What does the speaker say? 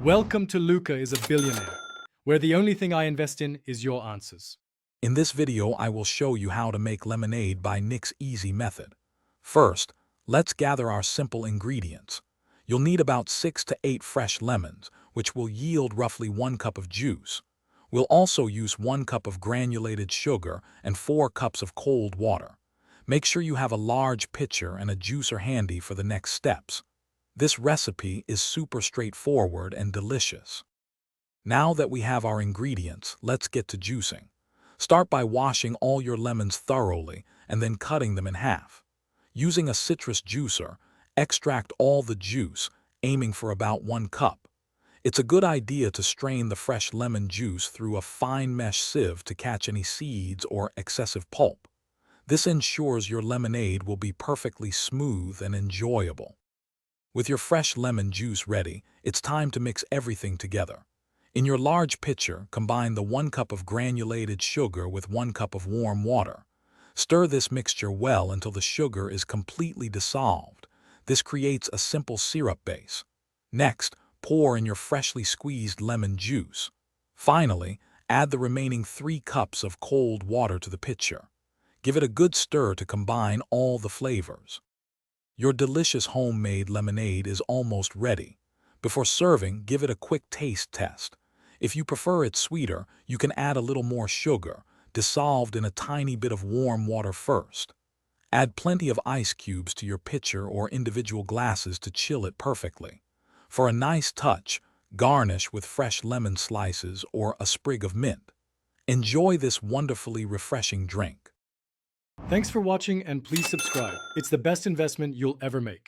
Welcome to Luca is a Billionaire, where the only thing I invest in is your answers. In this video, I will show you how to make lemonade by Nick's easy method. First, let's gather our simple ingredients. You'll need about 6 to 8 fresh lemons, which will yield roughly 1 cup of juice. We'll also use 1 cup of granulated sugar and 4 cups of cold water. Make sure you have a large pitcher and a juicer handy for the next steps. This recipe is super straightforward and delicious. Now that we have our ingredients, let's get to juicing. Start by washing all your lemons thoroughly and then cutting them in half. Using a citrus juicer, extract all the juice, aiming for about 1 cup. It's a good idea to strain the fresh lemon juice through a fine mesh sieve to catch any seeds or excessive pulp. This ensures your lemonade will be perfectly smooth and enjoyable. With your fresh lemon juice ready, it's time to mix everything together. In your large pitcher, combine the 1 cup of granulated sugar with 1 cup of warm water. Stir this mixture well until the sugar is completely dissolved. This creates a simple syrup base. Next, pour in your freshly squeezed lemon juice. Finally, add the remaining 3 cups of cold water to the pitcher. Give it a good stir to combine all the flavors. Your delicious homemade lemonade is almost ready. Before serving, give it a quick taste test. If you prefer it sweeter, you can add a little more sugar, dissolved in a tiny bit of warm water first. Add plenty of ice cubes to your pitcher or individual glasses to chill it perfectly. For a nice touch, garnish with fresh lemon slices or a sprig of mint. Enjoy this wonderfully refreshing drink. Thanks for watching and please subscribe. It's the best investment you'll ever make.